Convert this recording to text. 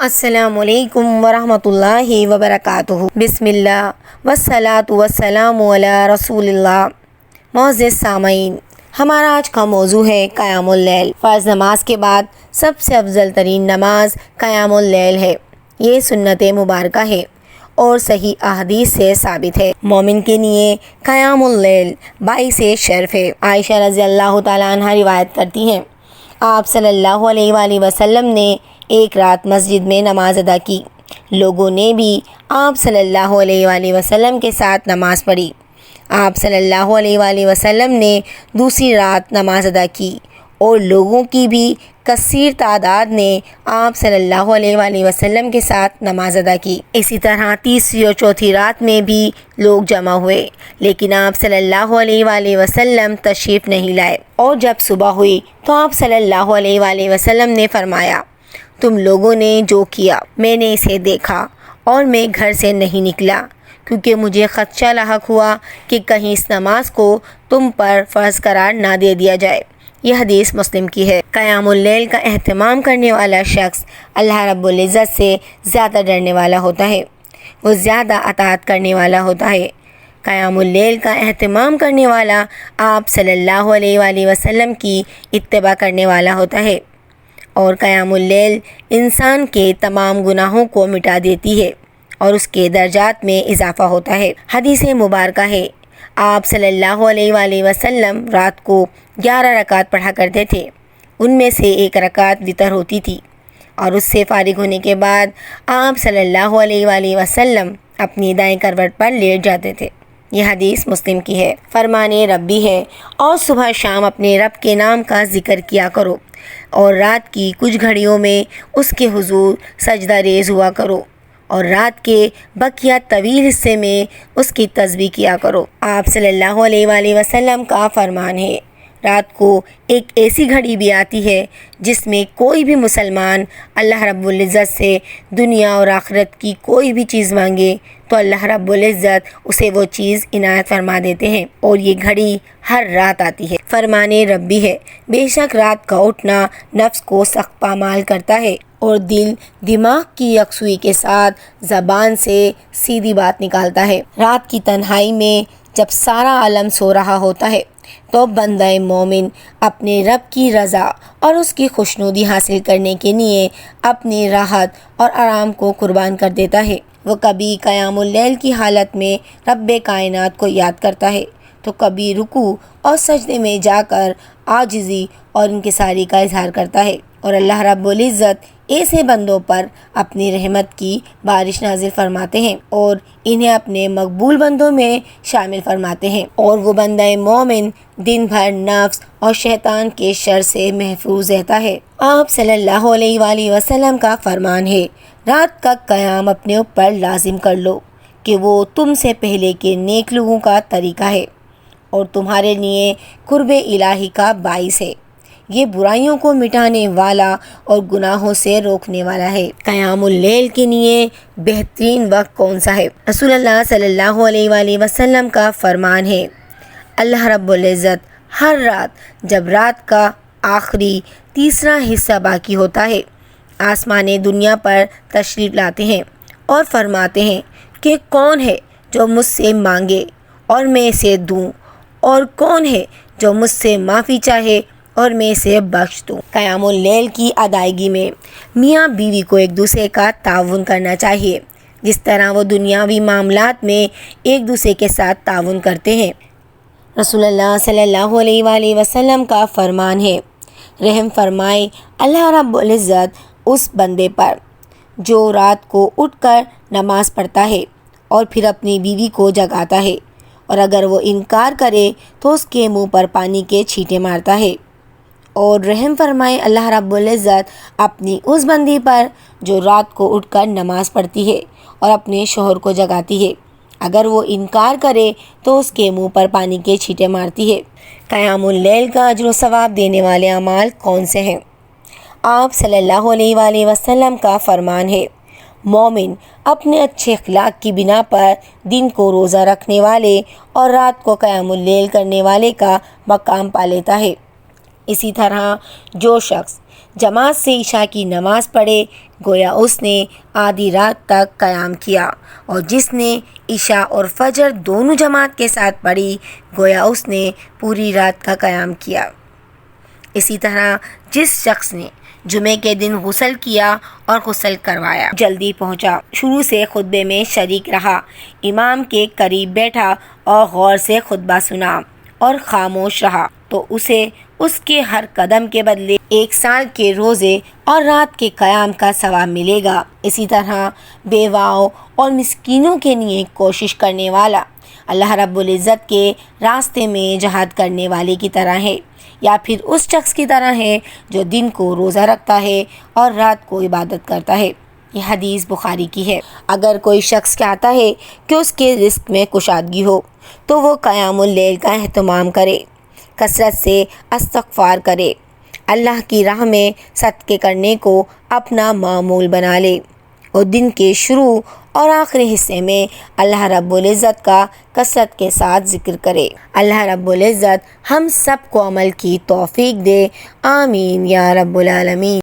السلام علیکم ورحمۃ اللہ وبرکاتہ۔ بسم اللہ والصلاۃ والسلام علی رسول اللہ۔ معزز سامعین، ہمارا آج کا موضوع ہے قیام اللیل۔ فرض نماز کے بعد سب سے افضل ترین نماز قیام اللیل ہے۔ یہ سنت مبارکہ ہے اور صحیح احادیث سے ثابت ہے۔ مومن کے لیے قیام اللیل باعث شرف ہے۔ عائشہ رضی اللہ تعالیٰ عنہ روایت کرتی ہیں، آپ صلی اللہ علیہ وآلہ وسلم نے ایک رات مسجد میں نماز ادا کی۔ لوگوں نے بھی آپ صلی اللہ علیہ وآلہ وسلم کے ساتھ نماز پڑھی۔ آپ صلی اللہ علیہ وآلہ وسلم نے دوسری رات نماز ادا کی اور لوگوں کی بھی کثیر تعداد نے آپ صلی اللہ علیہ وآلہ وسلم کے ساتھ نماز ادا کی۔ اسی طرح تیسری اور چوتھی رات میں بھی لوگ جمع ہوئے، لیکن آپ صلی اللہ علیہ وآلہ وسلم تشریف نہیں لائے۔ اور جب صبح ہوئی تو آپ صلی اللہ علیہ وآلہ وسلم نے فرمایا، تم لوگوں نے جو کیا میں نے اسے دیکھا اور میں گھر سے نہیں نکلا، کیونکہ مجھے خدشہ لاحق ہوا کہ کہیں اس نماز کو تم پر فرض قرار نہ دے دیا جائے۔ یہ حدیث مسلم کی ہے۔ قیام اللیل کا اہتمام کرنے والا شخص اللہ رب العزت سے زیادہ ڈرنے والا ہوتا ہے، وہ زیادہ اطاعت کرنے والا ہوتا ہے۔ قیام اللیل کا اہتمام کرنے والا آپ صلی اللہ علیہ وآلہ وسلم کی اتباع کرنے والا ہوتا ہے، اور قیام اللیل انسان کے تمام گناہوں کو مٹا دیتی ہے اور اس کے درجات میں اضافہ ہوتا ہے۔ حدیث مبارکہ ہے، آپ صلی اللہ علیہ وآلہ وسلم رات کو 11 رکعت پڑھا کرتے تھے، ان میں سے ایک رکعت وتر ہوتی تھی، اور اس سے فارغ ہونے کے بعد آپ صلی اللہ علیہ وآلہ وسلم اپنی دائیں کروٹ پر لیٹ جاتے تھے۔ یہ حدیث مسلم کی ہے۔ فرمان ربی ہے، اور صبح شام اپنے رب کے نام کا ذکر کیا کرو، اور رات کی کچھ گھڑیوں میں اس کے حضور سجدہ ریز ہوا کرو، اور رات کے بقیہ طویل حصے میں اس کی تسبیح کیا کرو۔ آپ صلی اللہ علیہ وآلہ وسلم کا فرمان ہے، رات کو ایک ایسی گھڑی بھی آتی ہے جس میں کوئی بھی مسلمان اللہ رب العزت سے دنیا اور آخرت کی کوئی بھی چیز مانگے تو اللہ رب العزت اسے وہ چیز عنایت فرما دیتے ہیں، اور یہ گھڑی ہر رات آتی ہے۔ فرمان ربی ہے، بے شک رات کا اٹھنا نفس کو سخت پامال کرتا ہے، اور دل دماغ کی یکسوئی کے ساتھ زبان سے سیدھی بات نکالتا ہے۔ رات کی تنہائی میں جب سارا عالم سو رہا ہوتا ہے تو بندہ مومن اپنے رب کی رضا اور اس کی خوشنودی حاصل کرنے کے لیے اپنی راحت اور آرام کو قربان کر دیتا ہے۔ وہ کبھی قیام اللیل کی حالت میں رب کائنات کو یاد کرتا ہے، تو کبھی رکوع اور سجدے میں جا کر عاجزی اور انکساری کا اظہار کرتا ہے، اور اللہ رب العزت ایسے بندوں پر اپنی رحمت کی بارش نازل فرماتے ہیں اور انہیں اپنے مقبول بندوں میں شامل فرماتے ہیں، اور وہ بندہ مومن دن بھر نفس اور شیطان کے شر سے محفوظ رہتا ہے۔ آپ صلی اللہ علیہ وآلہ وسلم کا فرمان ہے، رات کا قیام اپنے اوپر لازم کر لو کہ وہ تم سے پہلے کے نیک لوگوں کا طریقہ ہے اور تمہارے لیے قرب الہی کا باعث ہے۔ یہ برائیوں کو مٹانے والا اور گناہوں سے روکنے والا ہے۔ قیام اللیل کے لیے بہترین وقت کون سا ہے؟ رسول اللہ صلی اللہ علیہ وآلہ وسلم کا فرمان ہے، اللہ رب العزت ہر رات جب رات کا آخری تیسرا حصہ باقی ہوتا ہے، آسمان دنیا پر تشریف لاتے ہیں اور فرماتے ہیں کہ کون ہے جو مجھ سے مانگے اور میں اسے دوں، اور کون ہے جو مجھ سے معافی چاہے اور میں اسے بخش دوں۔ قیام اللیل کی ادائیگی میں میاں بیوی کو ایک دوسرے کا تعاون کرنا چاہیے، جس طرح وہ دنیاوی معاملات میں ایک دوسرے کے ساتھ تعاون کرتے ہیں۔ رسول اللہ صلی اللہ علیہ وآلہ وسلم کا فرمان ہے، رحم فرمائے اللہ رب العزت اس بندے پر جو رات کو اٹھ کر نماز پڑھتا ہے اور پھر اپنی بیوی کو جگاتا ہے، اور اگر وہ انکار کرے تو اس کے منہ پر پانی کے چھینٹے مارتا ہے، اور رحم فرمائے اللہ رب العزت اپنی اس بندی پر جو رات کو اٹھ کر نماز پڑھتی ہے اور اپنے شوہر کو جگاتی ہے، اگر وہ انکار کرے تو اس کے منہ پر پانی کے چھینٹے مارتی ہے۔ قیام اللیل کا اجر و ثواب دینے والے اعمال کون سے ہیں؟ آپ صلی اللہ علیہ وآلہ وسلم کا فرمان ہے، مومن اپنے اچھے اخلاق کی بنا پر دن کو روزہ رکھنے والے اور رات کو قیام اللیل کرنے والے کا مقام پا لیتا ہے۔ اسی طرح جو شخص جماعت سے عشاء کی نماز پڑھے گویا اس نے آدھی رات تک قیام کیا، اور جس نے عشاء اور فجر دونوں جماعت کے ساتھ پڑھی گویا اس نے پوری رات کا قیام کیا۔ اسی طرح جس شخص نے جمعے کے دن غسل کیا اور غسل کروایا، جلدی پہنچا، شروع سے خطبے میں شریک رہا، امام کے قریب بیٹھا اور غور سے خطبہ سنا اور خاموش رہا، تو اسے اس کے ہر قدم کے بدلے 1 سال کے روزے اور رات کے قیام کا ثواب ملے گا۔ اسی طرح بیواؤں اور مسکینوں کے لیے کوشش کرنے والا اللہ رب العزت کے راستے میں جہاد کرنے والے کی طرح ہے، یا پھر اس شخص کی طرح ہے جو دن کو روزہ رکھتا ہے اور رات کو عبادت کرتا ہے۔ یہ حدیث بخاری کی ہے۔ اگر کوئی شخص چاہتا ہے کہ اس کے رزق میں کشادگی ہو تو وہ قیام اللیل کا اہتمام کرے، کثرت سے استغفار کرے، اللہ کی راہ میں صدقے کرنے کو اپنا معمول بنا لے، اور دن کے شروع اور آخری حصے میں اللہ رب العزت کا کثرت کے ساتھ ذکر کرے۔ اللہ رب العزت ہم سب کو عمل کی توفیق دے، آمین یا رب العالمین۔